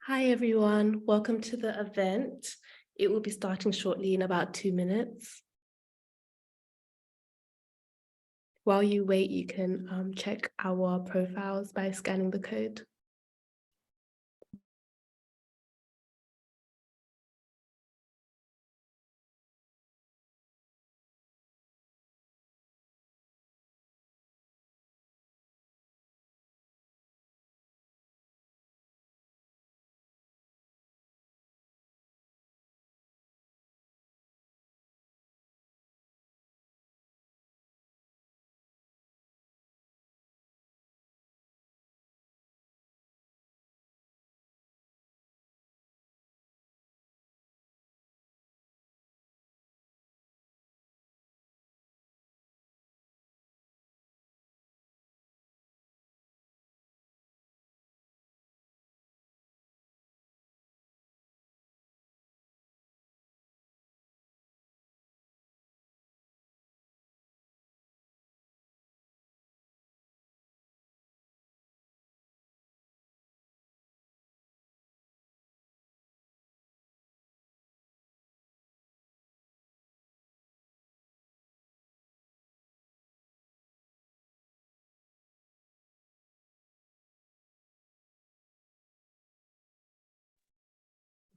Hi everyone, welcome to the event. It will be starting shortly in about 2 minutes. While you wait, you can check our profiles by scanning the code.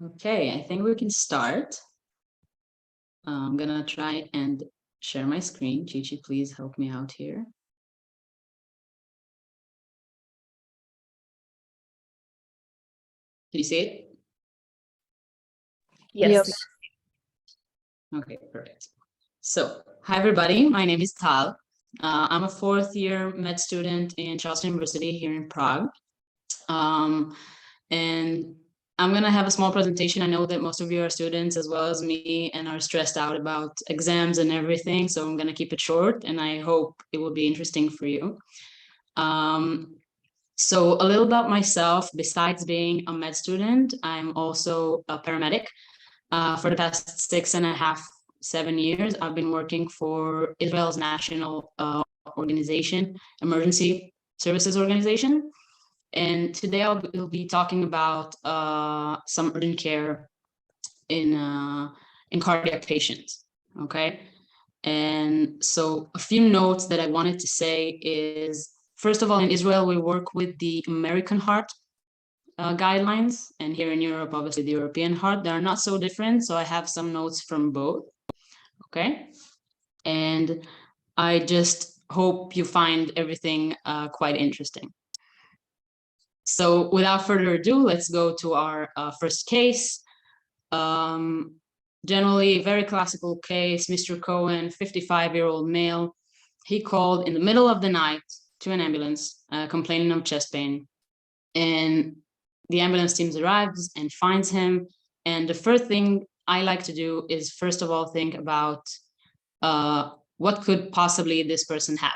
Okay, I think we can start. I'm gonna try and share my screen. Chichi, please help me out here. Can you see it? Yes. Okay, perfect. So, hi everybody, my name is Tal. I'm a fourth year med student in Charles University here in Prague. And I'm going to have a small presentation. I know that most of you are students as well as me and are stressed out about exams and everything. So I'm going to keep it short and I hope it will be interesting for you. So a little about myself. Besides being a med student, I'm also a paramedic. For the past 6.5, 7 years, I've been working for Israel's national organization, emergency services organization. And today we'll be talking about some urgent care in cardiac patients, okay? And so a few notes that I wanted to say is, first of all, in Israel, we work with the American heart guidelines, and here in Europe, obviously the European heart. They are not so different, so I have some notes from both, okay? And I just hope you find everything quite interesting. So without further ado, let's go to our first case. Generally, very classical case, Mr. Cohen, 55-year-old male. He called in the middle of the night to an ambulance complaining of chest pain. And the ambulance team arrives and finds him. And the first thing I like to do is, first of all, think about what could possibly this person have.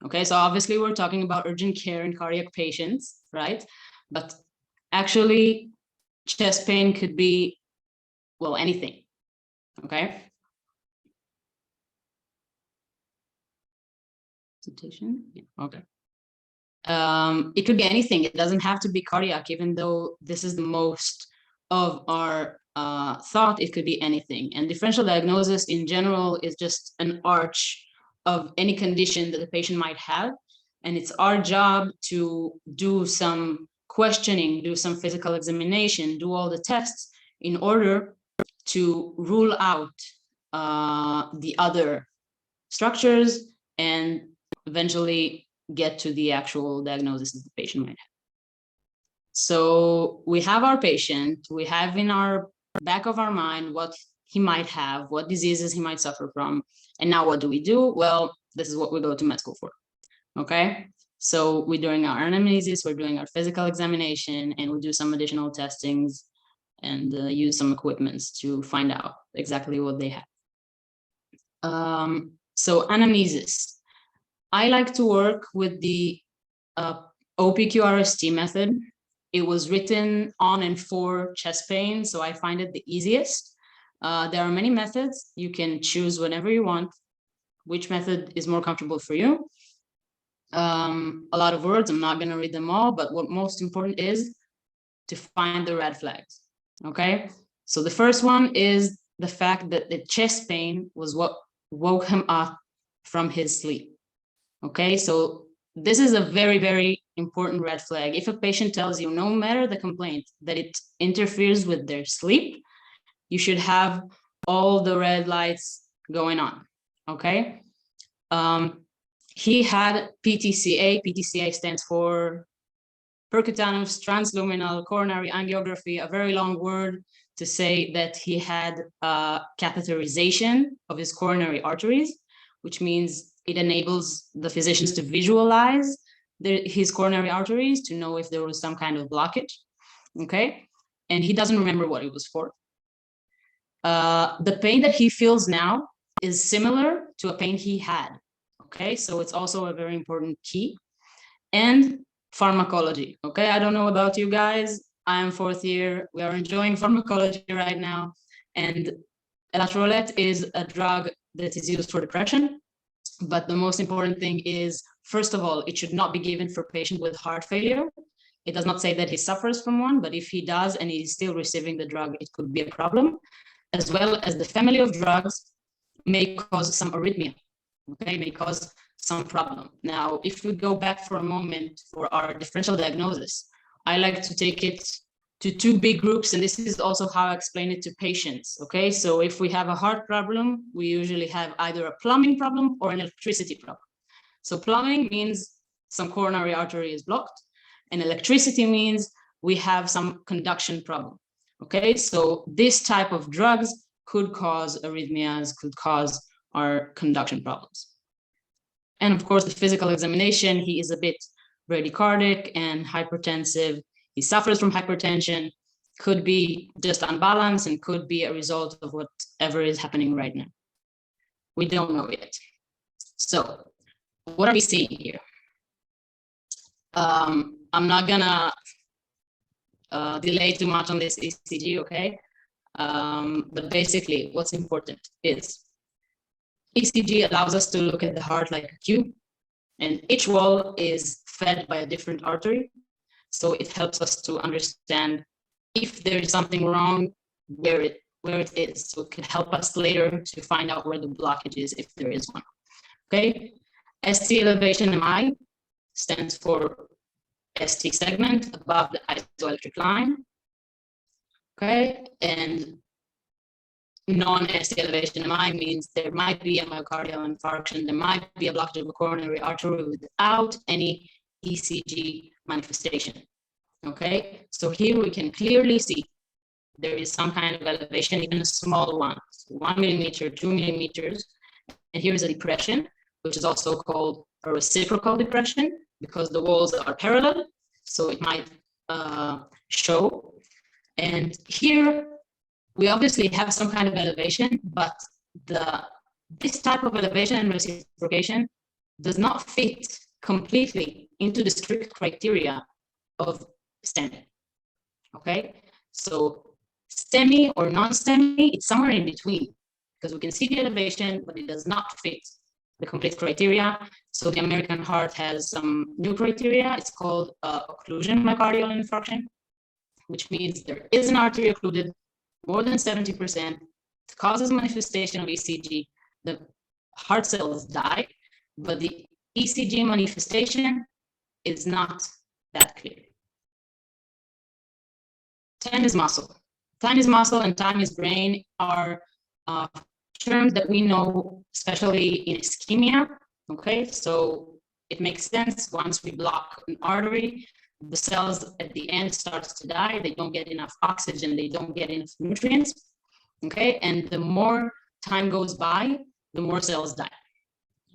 Okay, so obviously we're talking about urgent care in cardiac patients, right? But actually, chest pain could be, well, anything, okay? Yeah, okay. It could be anything. It doesn't have to be cardiac, even though this is the most of our thought. It could be anything. And differential diagnosis in general is just an arch of any condition that the patient might have. And it's our job to do some questioning, do some physical examination, do all the tests in order to rule out the other structures and eventually get to the actual diagnosis that the patient might have. So we have our patient, we have in our back of our mind what he might have, what diseases he might suffer from. And now what do we do? Well, this is what we go to med school for, okay? So we're doing our anamnesis, we're doing our physical examination, and we do some additional testings and use some equipments to find out exactly what they have. So anamnesis. I like to work with the OPQRST method. It was written on and for chest pain, so I find it the easiest. There are many methods. You can choose whenever you want, which method is more comfortable for you. A lot of words, I'm not going to read them all, but what most important is to find the red flags. Okay, so the first one is the fact that the chest pain was what woke him up from his sleep. Okay, so this is a very, very important red flag. If a patient tells you, no matter the complaint, that it interferes with their sleep, you should have all the red lights going on. Okay, he had PTCA. PTCA stands for percutaneous transluminal coronary angiography, a very long word to say that he had catheterization of his coronary arteries, which means it enables the physicians to visualize his coronary arteries to know if there was some kind of blockage. Okay, and he doesn't remember what it was for. The pain that he feels now is similar to a pain he had. Okay, so it's also a very important key. And pharmacology. Okay, I don't know about you guys. I am 4th year. We are enjoying pharmacology right now. And elatrolet is a drug that is used for depression. But the most important thing is, first of all, it should not be given for patients with heart failure. It does not say that he suffers from one, but if he does and he's still receiving the drug, it could be a problem, as well as the family of drugs may cause some arrhythmia, okay, may cause some problem. Now, if we go back for a moment for our differential diagnosis, I like to take it to 2 big groups, and this is also how I explain it to patients, okay? So if we have a heart problem, we usually have either a plumbing problem or an electricity problem. So plumbing means some coronary artery is blocked, and electricity means we have some conduction problem, okay? So this type of drugs could cause arrhythmias, could cause our conduction problems. And of course, the physical examination, he is a bit bradycardic and hypertensive. He suffers from hypertension, could be just unbalanced and could be a result of whatever is happening right now. We don't know yet. So what are we seeing here? I'm not gonna delay too much on this ECG, okay? But basically what's important is ECG allows us to look at the heart like a cube, and each wall is fed by a different artery. So it helps us to understand if there is something wrong, where it is. So it can help us later to find out where the blockage is, if there is one. Okay, ST elevation MI stands for ST segment above the isoelectric line. Okay, and non-ST elevation MI means there might be a myocardial infarction, there might be a blockage of a coronary artery without any ECG manifestation. Okay, so here we can clearly see there is some kind of elevation, even a small one, so 1 millimeter, 2 millimeters, and here is a depression, which is also called a reciprocal depression because the walls are parallel, so it might show. And here we obviously have some kind of elevation, but this type of elevation and reciprocation does not fit completely into the strict criteria of STEMI. Okay, so STEMI or non-STEMI, it's somewhere in between because we can see the elevation, but it does not fit the complete criteria. So the American heart has some new criteria. It's called occlusion myocardial infarction, which means there is an artery occluded more than 70%, it causes manifestation of ECG, the heart cells die, but the ECG manifestation is not that clear. Time is muscle. Time is muscle and time is brain are terms that we know, especially in ischemia, okay? So it makes sense once we block an artery, the cells at the end starts to die, they don't get enough oxygen, they don't get enough nutrients, okay? And the more time goes by, the more cells die,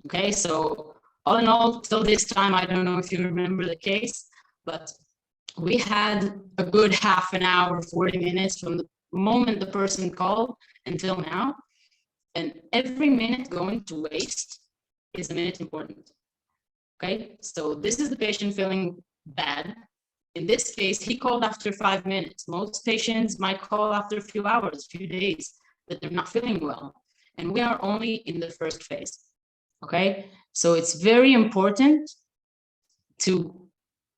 okay? So all in all, till this time, I don't know if you remember the case, but we had a good half an hour, 40 minutes from the moment the person called until now, and every minute going to waste is a minute important, okay? So this is the patient feeling bad. In this case, he called after 5 minutes. Most patients might call after a few hours, a few days, that they're not feeling well. And we are only in the first phase, okay? So it's very important to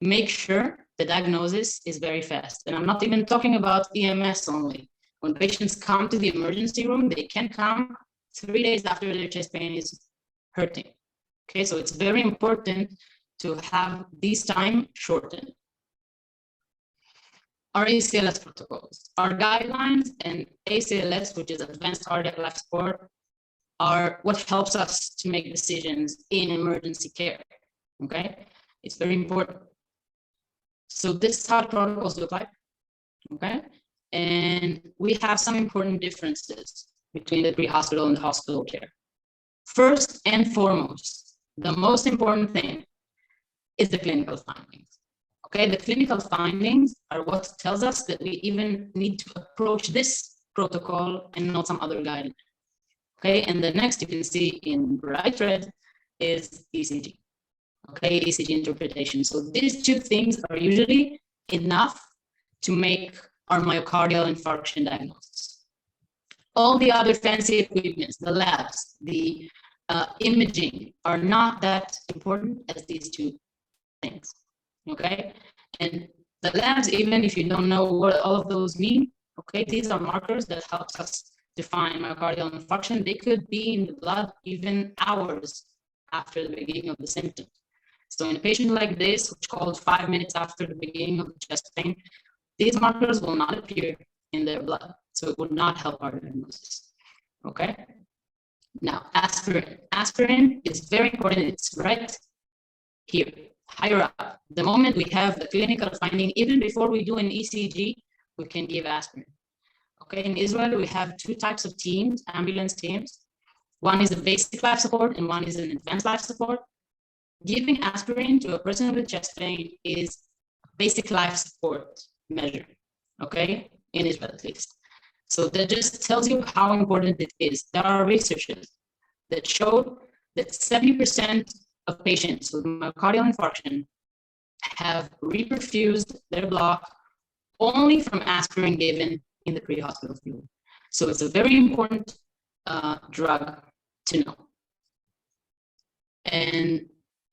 make sure the diagnosis is very fast. And I'm not even talking about EMS only. When patients come to the emergency room, they can come 3 days after their chest pain is hurting. Okay, so it's very important to have this time shortened. Our ACLS protocols, our guidelines, and ACLS, which is Advanced Cardiac Life Support, are what helps us to make decisions in emergency care. Okay, it's very important. So this is how the protocols look like. Okay, and we have some important differences between the pre-hospital and the hospital care. First and foremost, the most important thing is the clinical findings. Okay, the clinical findings are what tells us that we even need to approach this protocol and not some other guideline. Okay, and the next you can see in bright red is ECG. Okay, ECG interpretation. So these two things are usually enough to make our myocardial infarction diagnosis. All the other fancy equipments, the labs, the imaging are not that important as these two things. Okay, and the labs, even if you don't know what all of those mean, okay, these are markers that helps us define myocardial infarction. They could be in the blood even hours after the beginning of the symptoms. So in a patient like this, which called 5 minutes after the beginning of the chest pain, these markers will not appear in their blood, so it would not help our diagnosis. Okay. Now, aspirin. Aspirin is very important. It's right here, higher up. The moment we have the clinical finding, even before we do an ECG, we can give aspirin. Okay, in Israel, we have two types of teams, ambulance teams. One is a basic life support and one is an advanced life support. Giving aspirin to a person with chest pain is a basic life support measure, okay, in Israel at least. So that just tells you how important it is. There are researches that show that 70% of patients with myocardial infarction have reperfused their block only from aspirin given in the pre-hospital field. So it's a very important drug to know. And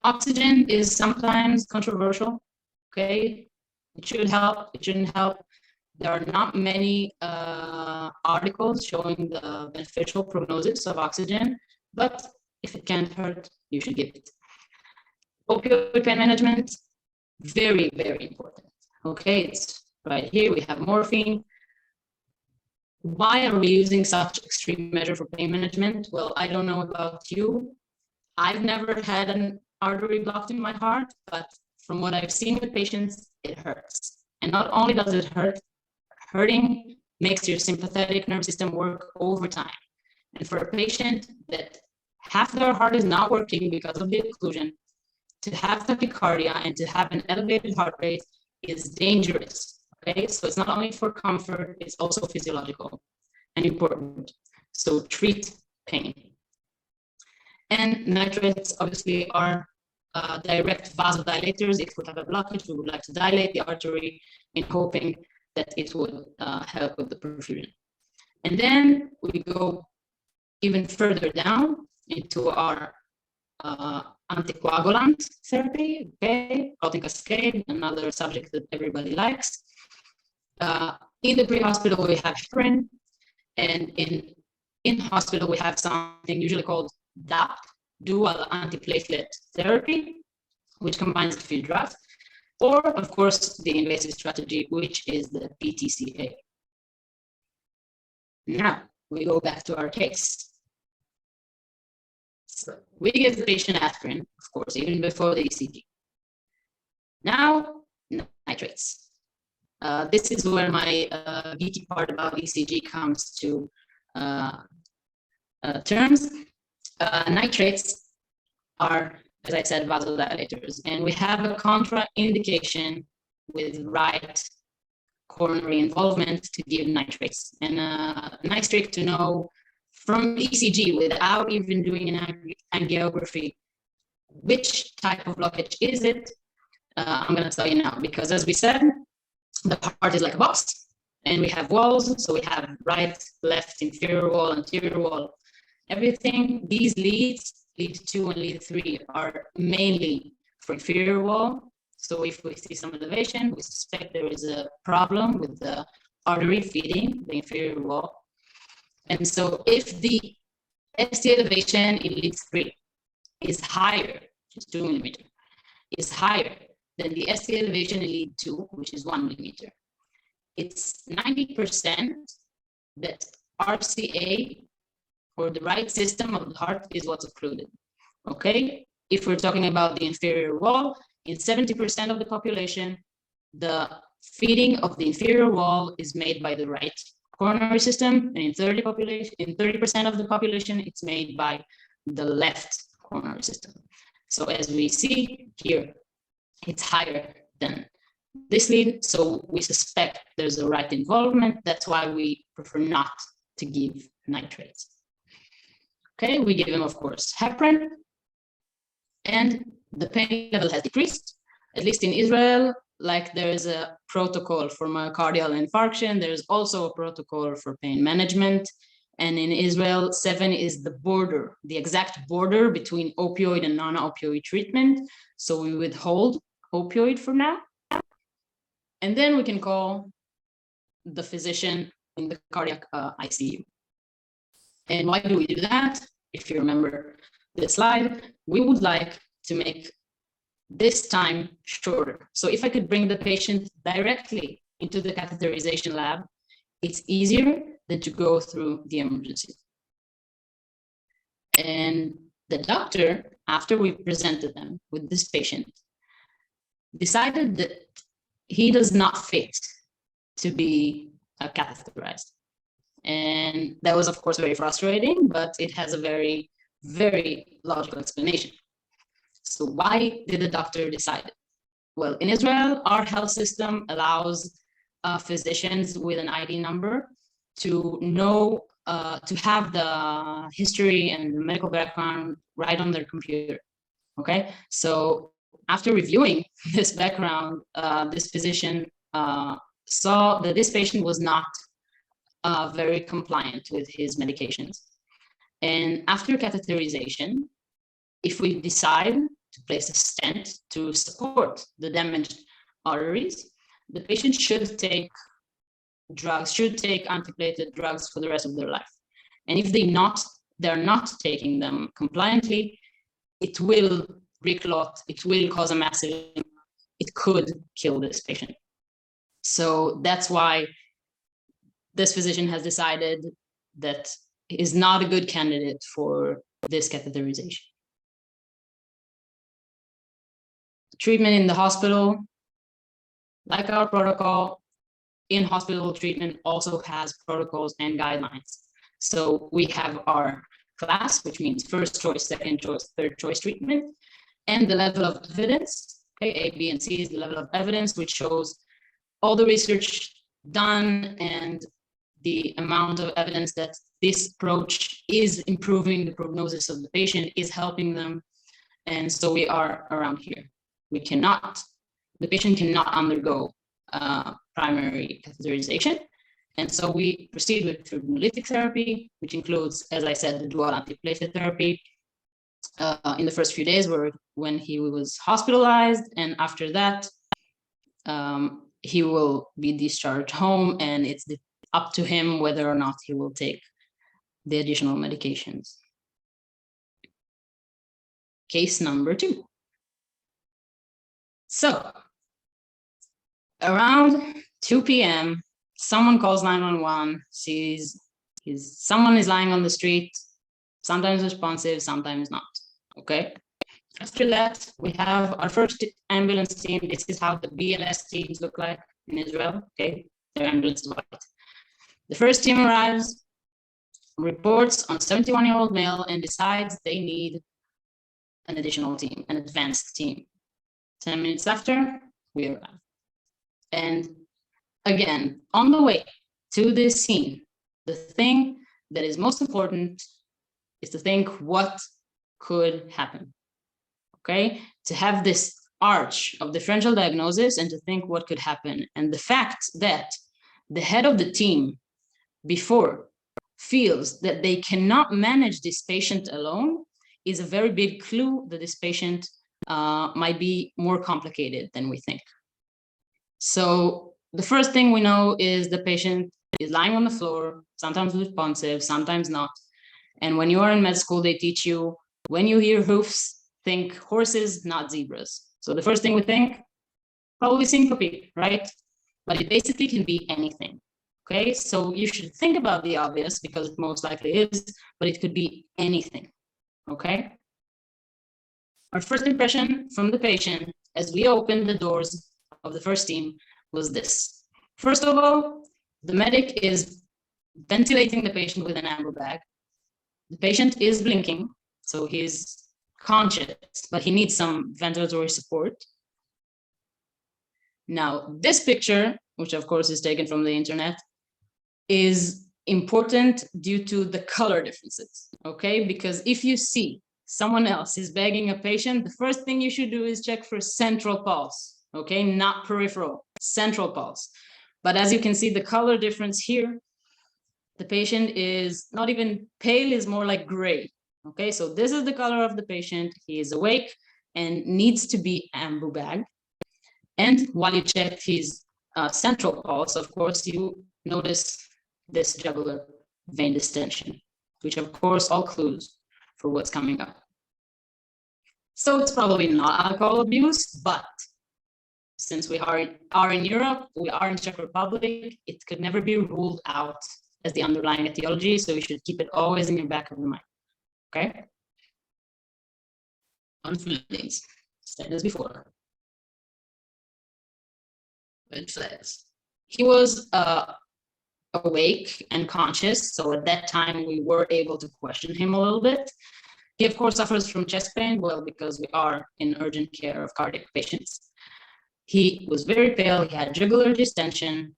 oxygen is sometimes controversial, okay? It should help, it shouldn't help. There are not many articles showing the beneficial prognosis of oxygen, but if it can't hurt, you should give it. Opioid pain management, very, very important. Okay, it's right here, we have morphine. Why are we using such extreme measure for pain management? Well, I don't know about you. I've never had an artery blocked in my heart, but from what I've seen with patients, it hurts. And not only does it hurt, hurting makes your sympathetic nervous system work overtime. And for a patient that half their heart is not working because of the occlusion, to have tachycardia and to have an elevated heart rate is dangerous. Okay, so it's not only for comfort, it's also physiological and important. So treat pain. And nitrates obviously are direct vasodilators. If we have a blockage, we would like to dilate the artery in hoping that it would help with the perfusion. And then we go even further down into our anticoagulant therapy, okay, protein cascade, another subject that everybody likes. In the pre-hospital, we have heparin, and in hospital, we have something usually called DAP, dual antiplatelet therapy, which combines a few drugs, or of course, the invasive strategy, which is the PTCA. Now, we go back to our case. So we give the patient aspirin, of course, even before the ECG. Now, nitrates. This is where my geeky part about ECG comes to terms. Nitrates are, as I said, vasodilators, and we have a contraindication with right coronary involvement to give nitrates. And a nice trick to know from ECG without even doing an angiography, which type of blockage is it? I'm going to tell you now, because as we said, the heart is like a box, and we have walls. So we have right, left, inferior wall, anterior wall, everything. These leads, lead 2 and lead 3, are mainly for inferior wall, So if we see some elevation, we suspect there is a problem with the artery feeding the inferior wall. And so if the ST elevation in lead 3 is higher, which is 2 millimeter, is higher than the ST elevation in lead 2, which is 1 millimeter, it's 90% that RCA, or the right system of the heart, is what's occluded. Okay? If we're talking about the inferior wall, in 70% of the population, the feeding of the inferior wall is made by the right coronary system, and in 30% of the population, it's made by the left coronary system. So as we see here, it's higher than this lead, so we suspect there's a right involvement. That's why we prefer not to give nitrates. Okay, we give him, of course, heparin, and the pain level has decreased, at least in Israel. Like there is a protocol for myocardial infarction, there's also a protocol for pain management. And in Israel, 7 is the border, the exact border between opioid and non-opioid treatment. So we withhold opioid for now. And then we can call the physician in the cardiac ICU. And why do we do that? If you remember the slide, we would like to make this time shorter. So if I could bring the patient directly into the catheterization lab, it's easier than to go through the emergency. And the doctor, after we presented them with this patient, decided that he does not fit to be catheterized. And that was, of course, very frustrating, but it has a very, very logical explanation. So why did the doctor decide it? Well, in Israel, our health system allows physicians with an ID number to know, to have the history and the medical background right on their computer, okay? So after reviewing this background, this physician saw that this patient was not very compliant with his medications. And after catheterization, if we decide to place a stent to support the damaged arteries, the patient should take drugs, should take antiplatelet drugs for the rest of their life. And if they're not taking them compliantly, it will reclot, it will cause a massive, it could kill this patient. So that's why this physician has decided that he is not a good candidate for this catheterization. Treatment in the hospital, like our protocol, in-hospital treatment also has protocols and guidelines. So we have our class, which means first choice, second choice, third choice treatment, and the level of evidence. Okay, A, B, and C is the level of evidence, which shows all the research done and the amount of evidence that this approach is improving the prognosis of the patient, is helping them. And so we are around here. We cannot, the patient cannot undergo primary catheterization. And so we proceed with thrombolytic therapy, which includes, as I said, the dual antiplatelet therapy in the first few days when he was hospitalized. And after that, he will be discharged home, and it's up to him whether or not he will take the additional medications. Case number 2. So around 2 p.m., someone calls 911, sees someone is lying on the street, sometimes responsive, sometimes not, okay? After that, we have our first ambulance team. This is how the BLS teams look like in Israel, okay? Their ambulance is white. The first team arrives, reports on a 71-year-old male, and decides they need an additional team, an advanced team. 10 minutes after, we arrive. And again, on the way to this scene, the thing that is most important is to think what could happen, okay? To have this arch of differential diagnosis and to think what could happen. And the fact that the head of the team before feels that they cannot manage this patient alone is a very big clue that this patient might be more complicated than we think. So the first thing we know is the patient is lying on the floor, sometimes responsive, sometimes not. And when you are in med school, they teach you, when you hear hoofs, think horses, not zebras. So the first thing we think, probably syncope, right? But it basically can be anything. Okay, so you should think about the obvious because it most likely is, but it could be anything. Okay. Our first impression from the patient as we opened the doors of the first team was this. First of all, the medic is ventilating the patient with an amber bag. The patient is blinking, so he's conscious, but he needs some ventilatory support. Now, this picture, which of course is taken from the internet, is important due to the color differences, okay? Because if you see someone else is bagging a patient, the first thing you should do is check for central pulse, okay? Not peripheral, central pulse. But as you can see, the color difference here, the patient is not even pale, is more like gray, okay? So this is the color of the patient. He is awake and needs to be ambu bagged. And while you check his central pulse, of course, you notice this jugular vein distension, which of course all clues for what's coming up. So it's probably not alcohol abuse, but since we are in Europe, we are in Czech Republic, it could never be ruled out as the underlying etiology, so you should keep it always in your back of the mind, okay? On findings, same as before. Red flags. He was awake and conscious, so at that time we were able to question him a little bit. He of course suffers from chest pain, well, because we are in urgent care of cardiac patients. He was very pale, he had jugular distension.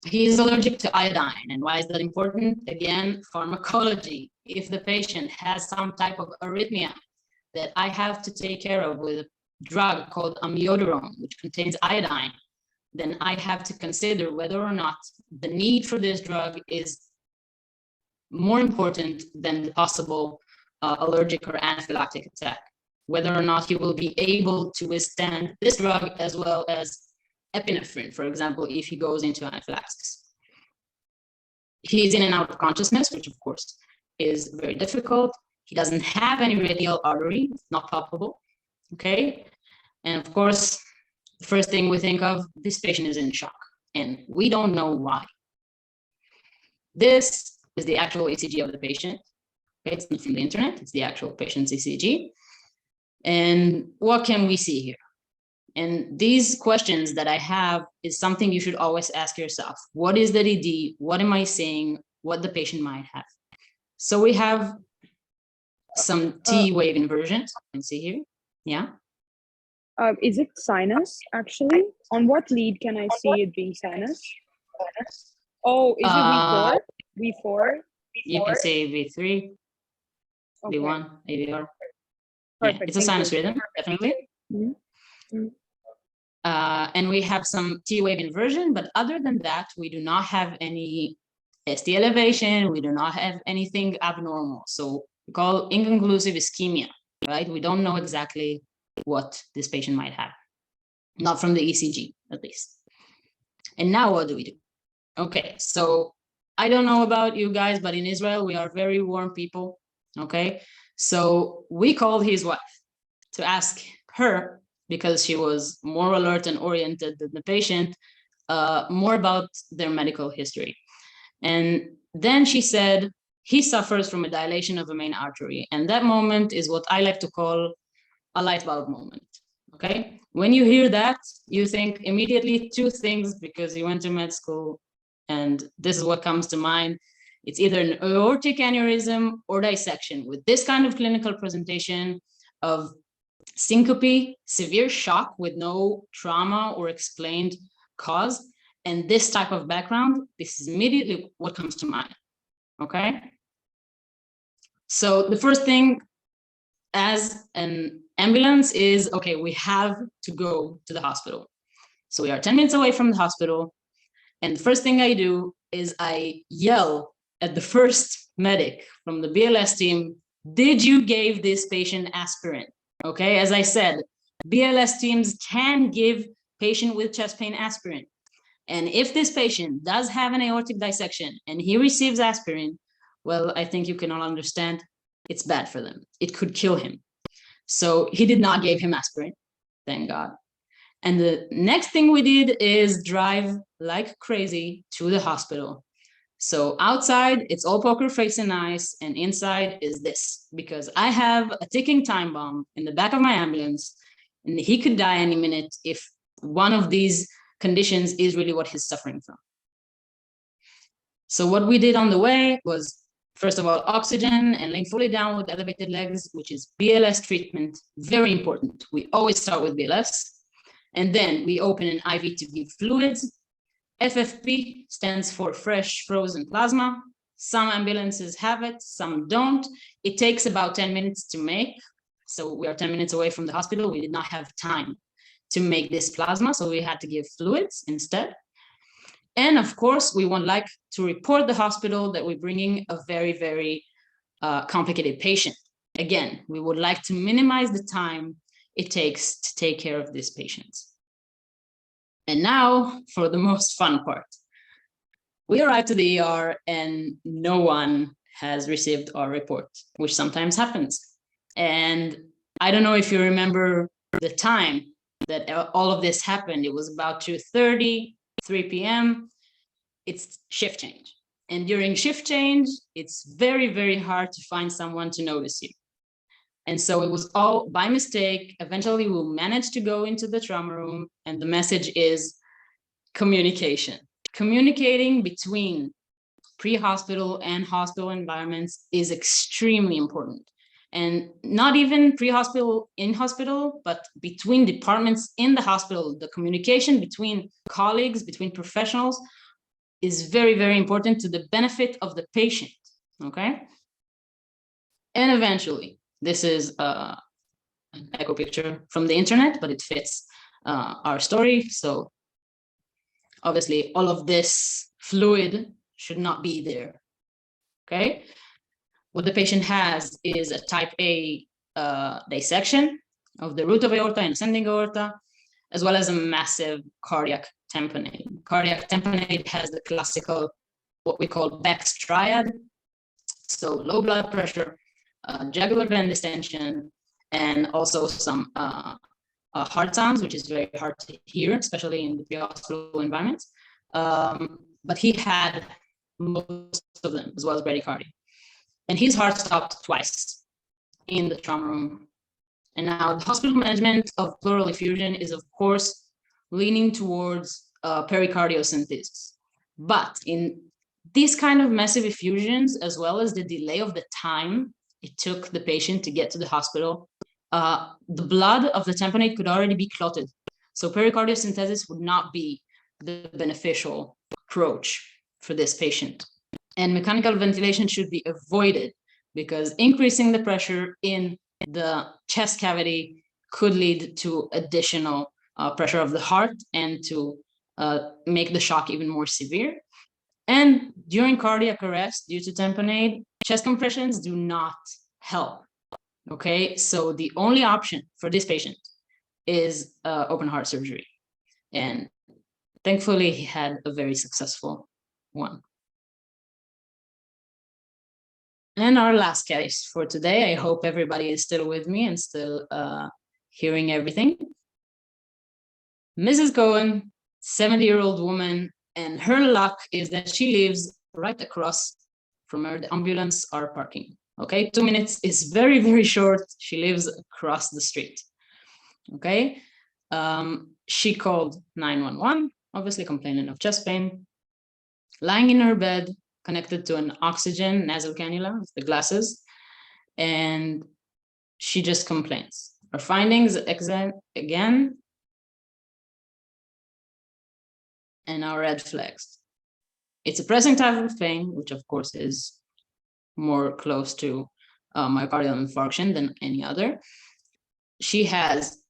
He is allergic to iodine, and why is that important? Again, pharmacology. If the patient has some type of arrhythmia that I have to take care of with a drug called amiodarone, which contains iodine, then I have to consider whether or not the need for this drug is more important than the possible allergic or anaphylactic attack, whether or not he will be able to withstand this drug as well as epinephrine, for example, if he goes into anaphylaxis. He's in and out of consciousness, which of course is very difficult. He doesn't have any radial artery, not palpable, okay? And of course, the first thing we think of, this patient is in shock, and we don't know why. This is the actual ECG of the patient. Okay, it's not from the internet, it's the actual patient's ECG. And what can we see here? And these questions that I have is something you should always ask yourself. What is the DD? What am I seeing? What the patient might have? So we have some T wave inversions. You can see here. Yeah. Is it sinus, actually? On what lead can I see it being sinus? Oh, is it V4? V4? You can say V3, Okay. V1, AVR. Perfect. Yeah, it's a sinus rhythm, definitely. Mm-hmm. And we have some T wave inversion, but other than that, we do not have any ST elevation. We do not have anything abnormal. So we call inconclusive ischemia, right? We don't know exactly what this patient might have, not from the ECG at least. And now what do we do? Okay, so I don't know about you guys, but in Israel, we are very warm people, okay? So we called his wife to ask her, because she was more alert and oriented than the patient, more about their medical history. And then she said, he suffers from a dilation of a main artery. And that moment is what I like to call a light bulb moment, okay? When you hear that, you think immediately two things, because you went to med school, and this is what comes to mind. It's either an aortic aneurysm or dissection. With this kind of clinical presentation of syncope, severe shock with no trauma or explained cause, and this type of background, this is immediately what comes to mind, okay? So the first thing as an ambulance is, okay, we have to go to the hospital. So we are 10 minutes away from the hospital. And the first thing I do is I yell at the first medic from the BLS team, did you give this patient aspirin? Okay, as I said, BLS teams can give patient with chest pain aspirin. And if this patient does have an aortic dissection and he receives aspirin, well, I think you can all understand it's bad for them. It could kill him. So he did not give him aspirin, thank God. And the next thing we did is drive like crazy to the hospital. So outside, it's all poker face and ice, and inside is this, because I have a ticking time bomb in the back of my ambulance, and he could die any minute if one of these conditions is really what he's suffering from. So what we did on the way was, first of all, oxygen and laying fully down with elevated legs, which is BLS treatment, very important. We always start with BLS. And then we open an IV to give fluids. FFP stands for fresh frozen plasma. Some ambulances have it, some don't. It takes about 10 minutes to make. So we are 10 minutes away from the hospital. We did not have time to make this plasma, so we had to give fluids instead. And of course, we would like to report the hospital that we're bringing a very, very complicated patient. Again, we would like to minimize the time it takes to take care of these patients. And now for the most fun part. We arrived to the ER and no one has received our report, which sometimes happens. And I don't know if you remember the time that all of this happened. It was about 2:30, 3 p.m. It's shift change. And during shift change, it's very, very hard to find someone to notice you. And so it was all by mistake. Eventually, we'll manage to go into the trauma room, and the message is communication. Communicating between pre-hospital and hospital environments is extremely important. And not even pre-hospital, in hospital, but between departments in the hospital, the communication between colleagues, between professionals is very, very important to the benefit of the patient, okay? And eventually, this is an echo picture from the internet, but it fits our story. So obviously, all of this fluid should not be there, okay? What the patient has is a type A dissection of the root of aorta and ascending aorta, as well as a massive cardiac tamponade. Cardiac tamponade has the classical, what we call Beck's triad. So low blood pressure, jugular vein distension, and also some heart sounds, which is very hard to hear, especially in the pre-hospital environment. But he had most of them, as well as bradycardia. And his heart stopped twice in the trauma room. And now the hospital management of pleural effusion is, of course, leaning towards pericardiocentesis. But in these kind of massive effusions, as well as the delay of the time it took the patient to get to the hospital, the blood of the tamponade could already be clotted. So pericardiocentesis would not be the beneficial approach for this patient. And mechanical ventilation should be avoided because increasing the pressure in the chest cavity could lead to additional pressure of the heart and to make the shock even more severe. And during cardiac arrest due to tamponade, chest compressions do not help. Okay, so the only option for this patient is open heart surgery. And thankfully, he had a very successful one. And our last case for today, I hope everybody is still with me and still hearing everything. Mrs. Cohen, 70-year-old woman, and her luck is that she lives right across from where the ambulance are parking. Okay, 2 minutes is very, very short. She lives across the street. Okay, she called 911, obviously complaining of chest pain, lying in her bed, connected to an oxygen nasal cannula, the glasses, and she just complains. Her findings again, and our red flags. It's a pressing type of pain, which of course is more close to myocardial infarction than any other. She has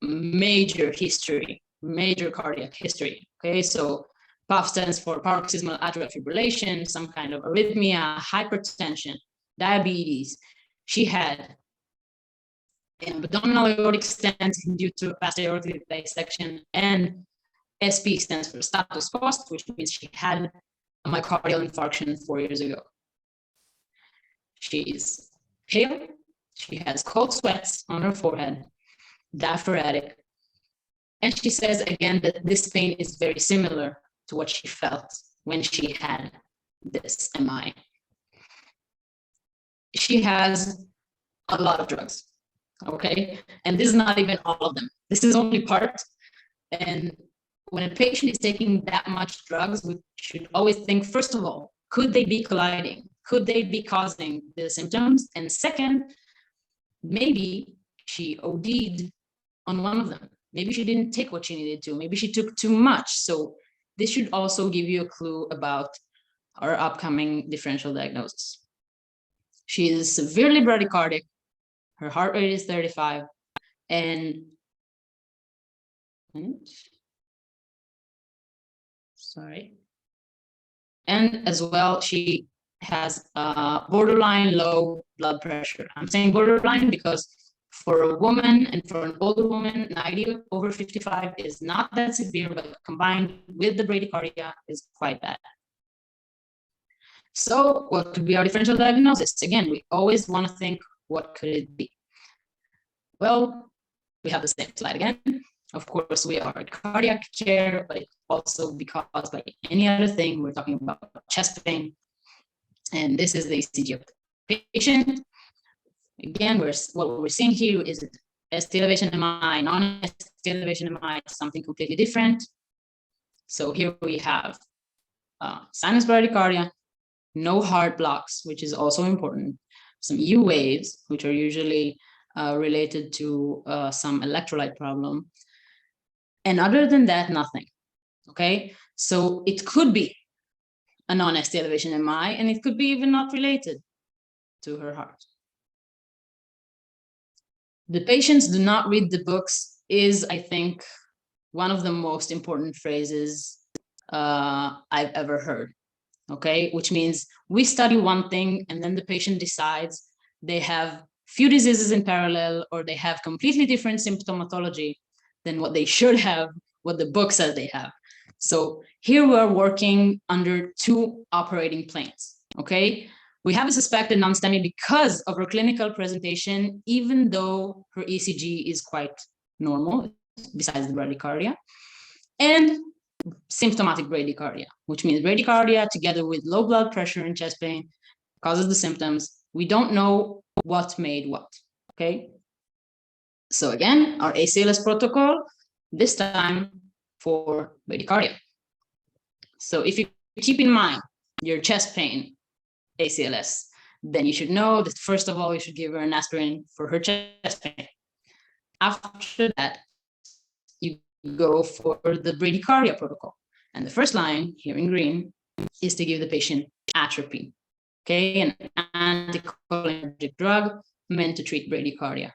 major history, major cardiac history. Okay, so PAF stands for paroxysmal atrial fibrillation, some kind of arrhythmia, hypertension, diabetes. She had an abdominal aortic stent due to a past aortic dissection, and SP stands for status post, which means she had a myocardial infarction 4 years ago. She's pale, she has cold sweats on her forehead, diaphoretic, and she says again that this pain is very similar to what she felt when she had this MI. She has a lot of drugs, okay? And this is not even all of them. This is only part. And when a patient is taking that much drugs, we should always think, first of all, could they be colliding? Could they be causing the symptoms? And second, maybe she OD'd on one of them. Maybe she didn't take what she needed to. Maybe she took too much. So this should also give you a clue about our upcoming differential diagnosis. She is severely bradycardic. Her heart rate is 35. And and as well, she has borderline low blood pressure. I'm saying borderline because for a woman and for an older woman, 90 over 55 is not that severe, but combined with the bradycardia is quite bad. So what could be our differential diagnosis? Again, we always want to think, what could it be? Well, we have the same slide again. Of course, we are cardiac care, but it also be caused by any other thing. We're talking about chest pain. And this is the ECG of the patient. Again, what we're seeing here is ST elevation MI, non-ST elevation MI, something completely different. So here we have sinus bradycardia, no heart blocks, which is also important, some U waves, which are usually related to some electrolyte problem. And other than that, nothing, okay? So it could be a non-ST elevation MI, and it could be even not related to her heart. The patients do not read the books is, I think, one of the most important phrases I've ever heard, okay? Which means we study one thing and then the patient decides they have few diseases in parallel or they have completely different symptomatology than what they should have, what the book says they have. So here we're working under two operating planes, okay? We have a suspected non-STEMI because of her clinical presentation, even though her ECG is quite normal, besides the bradycardia, and symptomatic bradycardia, which means bradycardia together with low blood pressure and chest pain causes the symptoms. We don't know what made what, okay? So again, our ACLS protocol, this time for bradycardia. So if you keep in mind your chest pain, ACLS, then you should know that first of all, you should give her an aspirin for her chest pain. After that, you go for the bradycardia protocol. And the first line here in green is to give the patient atropine, okay? An anticholinergic drug meant to treat bradycardia.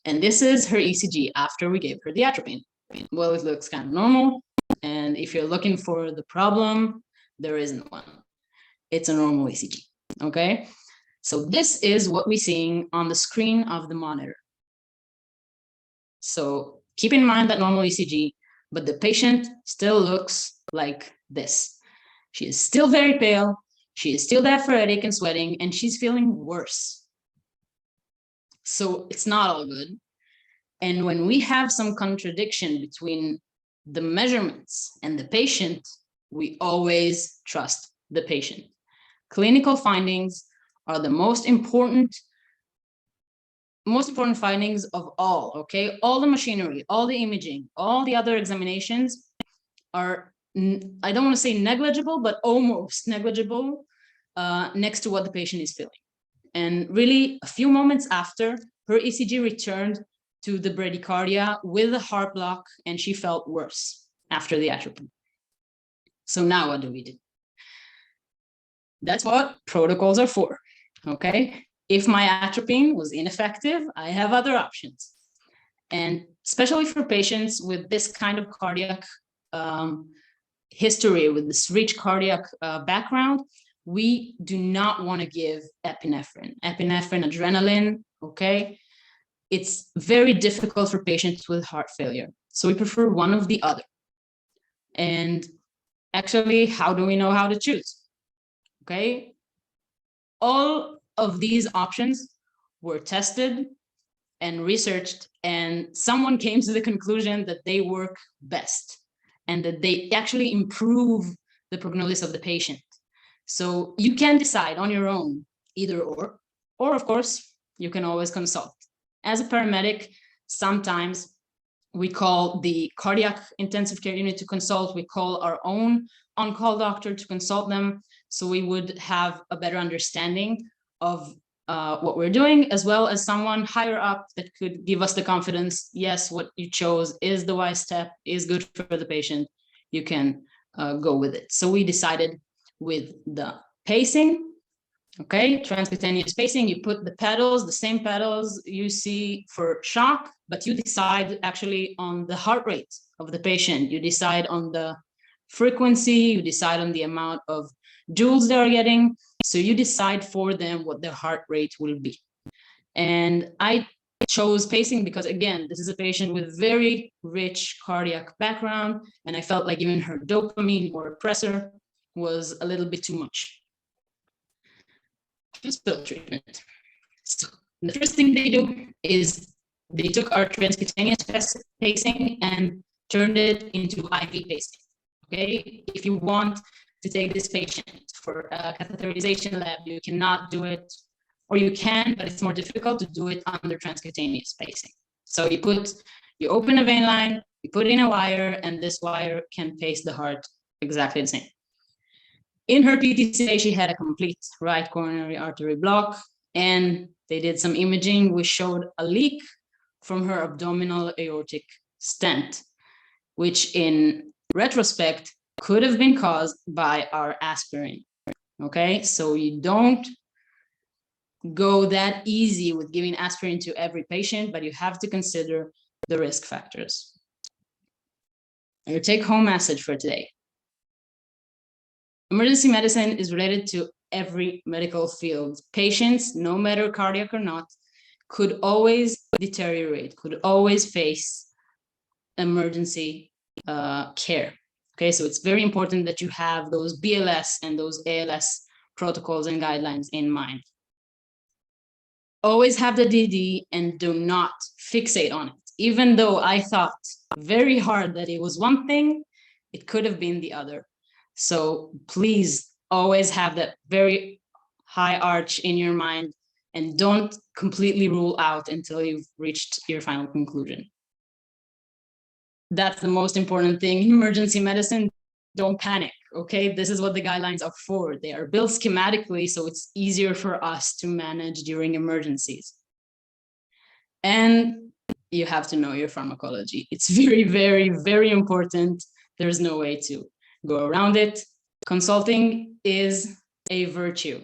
And this is her ECG after we gave her the atropine. Well, it looks kind of normal. And if you're looking for the problem, there isn't one. It's a normal ECG, okay? So this is what we're seeing on the screen of the monitor. So keep in mind that normal ECG, but the patient still looks like this. She is still very pale, she is still diaphoretic and sweating, and she's feeling worse. So it's not all good. And when we have some contradiction between the measurements and the patient, we always trust the patient. Clinical findings are the most important findings of all, okay? All the machinery, all the imaging, all the other examinations are, I don't want to say negligible, but almost negligible next to what the patient is feeling. And really, a few moments after, her ECG returned to the bradycardia with a heart block, and she felt worse after the atropine. So now what do we do? That's what protocols are for, okay? If my atropine was ineffective, I have other options. And especially for patients with this kind of cardiac history, with this rich cardiac background, we do not want to give epinephrine, adrenaline, okay? it's very difficult for patients with heart failure. So we prefer one of the other. And actually, how do we know how to choose? Okay. All of these options were tested and researched, and someone came to the conclusion that they work best and that they actually improve the prognosis of the patient. So you can decide on your own, either or of course, you can always consult. As a paramedic, sometimes we call the cardiac intensive care unit to consult. We call our own on-call doctor to consult them. So we would have a better understanding of what we're doing, as well as someone higher up that could give us the confidence, yes, what you chose is the wise step, is good for the patient, you can go with it. So we decided with the pacing, okay, transcutaneous pacing, you put the pedals, the same pedals you see for shock, but you decide actually on the heart rate of the patient. You decide on the frequency, you decide on the amount of joules they're getting. So you decide for them what their heart rate will be. And I chose pacing because, again, this is a patient with very rich cardiac background, and I felt like giving her dopamine or a pressor was a little bit too much. Hospital treatment. So the first thing they do is they took our transcutaneous pacing and turned it into IV pacing. Okay, if you want to take this patient for a catheterization lab, you cannot do it, or you can, but it's more difficult to do it under transcutaneous pacing. So you open a vein line, you put in a wire, and this wire can pace the heart exactly the same. In her PTCA, she had a complete right coronary artery block, and they did some imaging, which showed a leak from her abdominal aortic stent, which in retrospect could have been caused by our aspirin. Okay, so you don't go that easy with giving aspirin to every patient, but you have to consider the risk factors. Your take-home message for today. Emergency medicine is related to every medical field. Patients, no matter cardiac or not, could always deteriorate, could always face emergency care. Okay, so it's very important that you have those BLS and those ALS protocols and guidelines in mind. Always have the DD and do not fixate on it. Even though I thought very hard that it was one thing, it could have been the other. So please always have that very high arch in your mind and don't completely rule out until you've reached your final conclusion. That's the most important thing in emergency medicine. Don't panic, okay? This is what the guidelines are for. They are built schematically, so it's easier for us to manage during emergencies. And you have to know your pharmacology. It's very, very, very important. There's no way to go around it. Consulting is a virtue,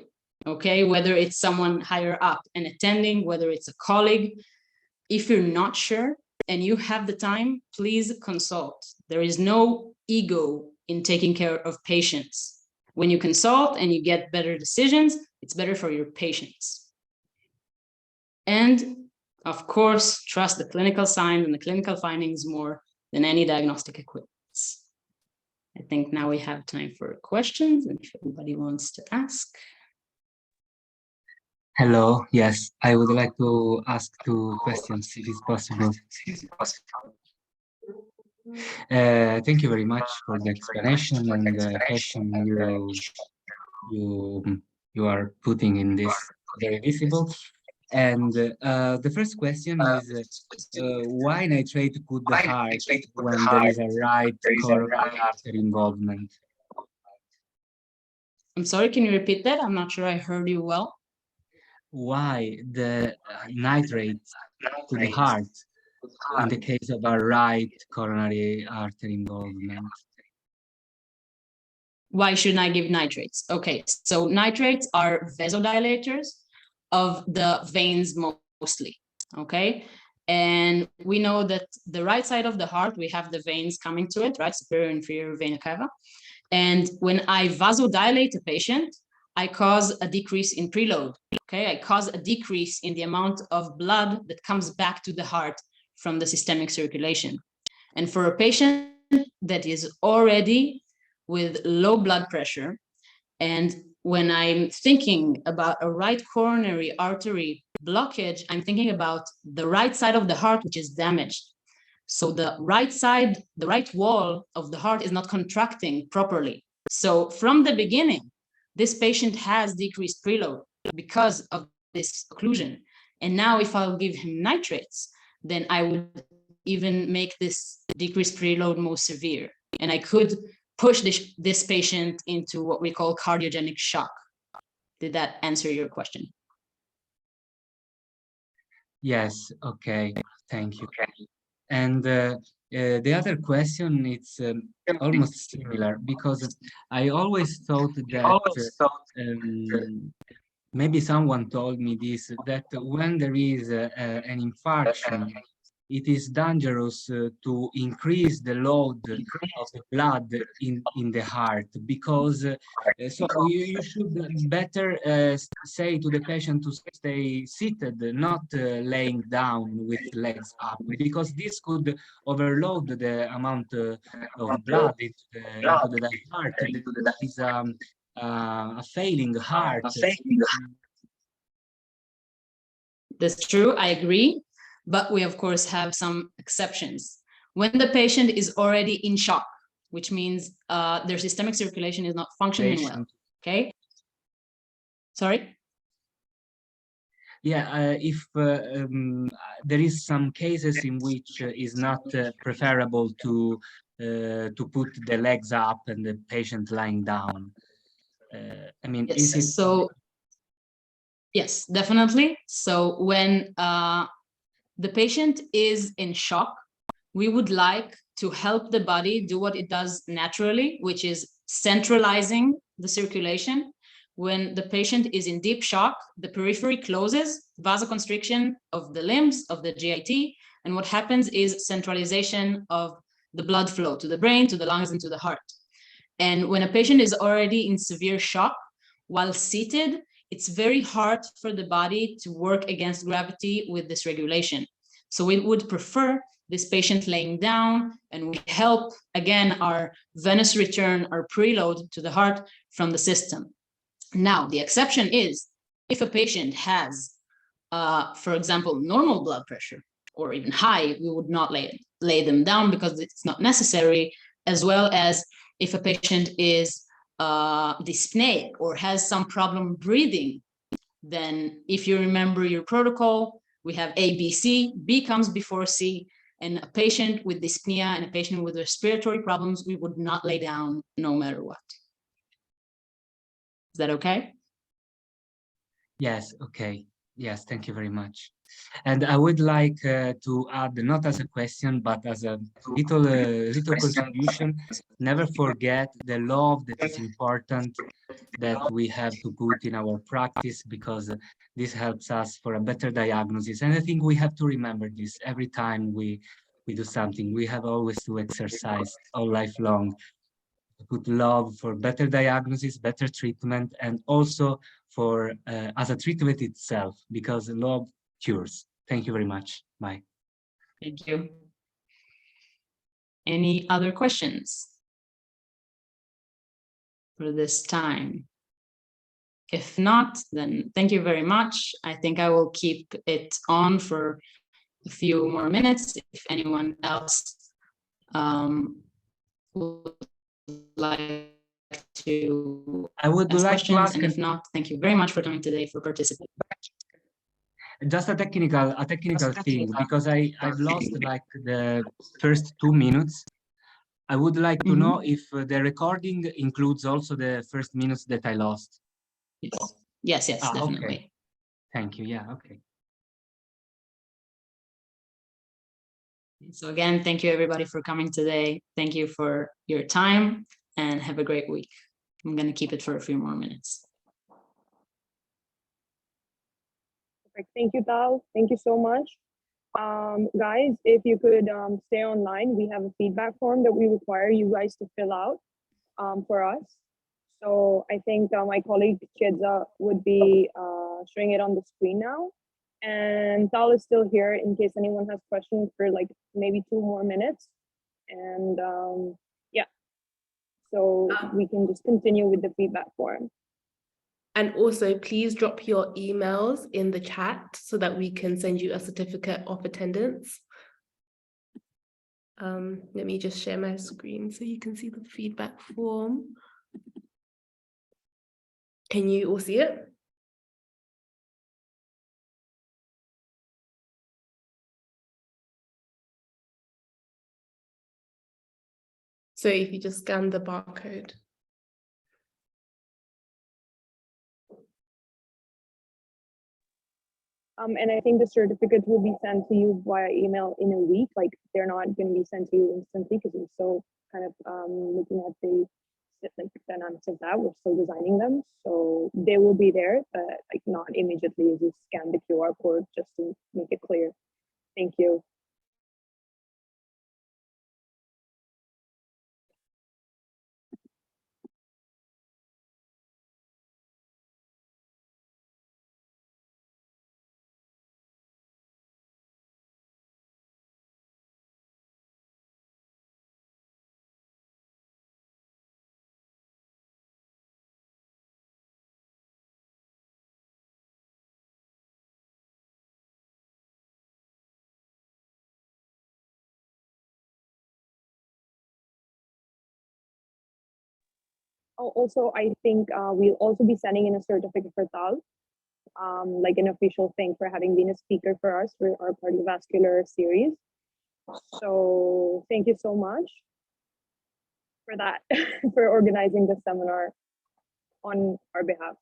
okay? Whether it's someone higher up and attending, whether it's a colleague, if you're not sure and you have the time, please consult. There is no ego in taking care of patients. When you consult and you get better decisions, it's better for your patients. And of course, trust the clinical signs and the clinical findings more than any diagnostic equipment. I think now we have time for questions, and if anybody wants to ask. Hello, yes, I would like to ask 2 questions, if it's possible. Thank you very much for the explanation and the passion you are putting in this, very visible. And the first question is, why nitrate could the heart when there is a right coronary artery involvement? I'm sorry, can you repeat that? I'm not sure I heard you well. Why the nitrate to the heart in the case of a right coronary artery involvement? Why shouldn't I give nitrates? Okay, so nitrates are vasodilators of the veins mostly, okay? And we know that the right side of the heart, we have the veins coming to it, right? Superior and inferior vena cava. And when I vasodilate a patient, I cause a decrease in preload. Okay, I cause a decrease in the amount of blood that comes back to the heart from the systemic circulation. And for a patient that is already with low blood pressure, and when I'm thinking about a right coronary artery blockage, I'm thinking about the right side of the heart, which is damaged. So the right side, the right wall of the heart is not contracting properly. So from the beginning, this patient has decreased preload because of this occlusion. And now if I'll give him nitrates, then I would even make this decreased preload more severe. And I could push this patient into what we call cardiogenic shock. Did that answer your question? Yes, okay, thank you. And the other question, it's almost similar, because I always thought that maybe someone told me this, that when there is an infarction, it is dangerous to increase the load of the blood in the heart, because so you should better say to the patient to stay seated, not laying down with legs up, because this could overload the amount of blood into the heart. That is a failing heart. That's true, I agree. But we, of course, have some exceptions. When the patient is already in shock, which means their systemic circulation is not functioning well, okay? Sorry? Yeah, if there is some cases in which is not preferable to put the legs up and the patient lying down. I mean, Yes, is it so? Yes, definitely. So when the patient is in shock, we would like to help the body do what it does naturally, which is centralizing the circulation. When the patient is in deep shock, the periphery closes, vasoconstriction of the limbs, of the GIT, and what happens is centralization of the blood flow to the brain, to the lungs, and to the heart. And when a patient is already in severe shock, while seated, it's very hard for the body to work against gravity with this regulation. So we would prefer this patient laying down, and we help, again, our venous return, our preload to the heart from the system. Now, the exception is if a patient has, for example, normal blood pressure or even high, we would not lay them down because it's not necessary, as well as if a patient is dyspneic or has some problem breathing, then if you remember your protocol, we have A, B, C, B comes before C, and a patient with dyspnea and a patient with respiratory problems, we would not lay down no matter what. Is that okay? Yes, okay. Yes, thank you very much. And I would like to add, not as a question, but as a little contribution, never forget the love that is important that we have to put in our practice, because this helps us for a better diagnosis. And I think we have to remember this every time we do something. We have always to exercise all life long, to put love for better diagnosis, better treatment, and also for as a treatment itself, because love cures. Thank you very much. Bye. Thank you. Any other questions for this time? If not, then thank you very much. I think I will keep it on for a few more minutes if anyone else would like to ask questions, and if not, thank you very much for coming today, for participating. Just a technical thing, because I've lost like the first 2 minutes. I would like to know if the recording includes also the first minutes that I lost. Yes, definitely. Okay. Thank you. Yeah, okay. So again, thank you everybody for coming today. Thank you for your time and have a great week. I'm going to keep it for a few more minutes. Perfect. Thank you, Tal. Thank you so much. Guys, if you could stay online, we have a feedback form that we require you guys to fill out for us. So I think my colleague Chiedza would be showing it on the screen now. And Tal is still here in case anyone has questions for like maybe 2 more minutes. And yeah, so we can just continue with the feedback form. And also, please drop your emails in the chat so that we can send you a certificate of attendance. Let me just share my screen so you can see the feedback form. Can you all see it? So if you just scan the barcode. And I think the certificates will be sent to you via email in a week. Like they're not going to be sent to you instantly because we're still kind of looking at the dynamics of that. We're still designing them, so they will be there, but like not immediately as you scan the QR code, just to make it clear. Thank you. Oh, also, I think we'll also be sending in a certificate for Tal, like an official thing for having been a speaker for us for our cardiovascular series. So thank you so much for that, for organizing the seminar on our behalf.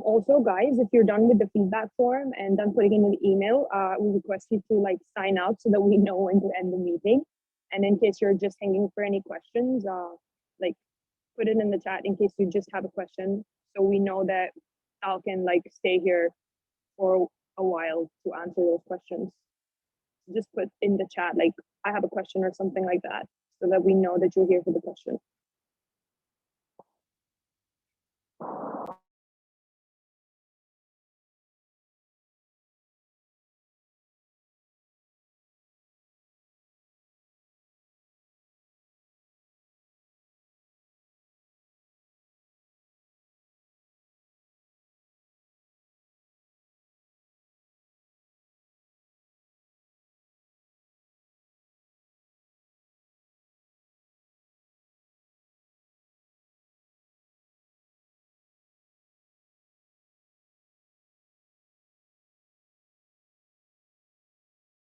Also, guys, if you're done with the feedback form and done putting in the email, we request you to like sign out so that we know when to end the meeting. And in case you're just hanging for any questions, like put it in the chat in case you just have a question, so we know that Tal can like stay here for a while to answer those questions. Just put in the chat like I have a question or something like that, so that we know that you're here for the question.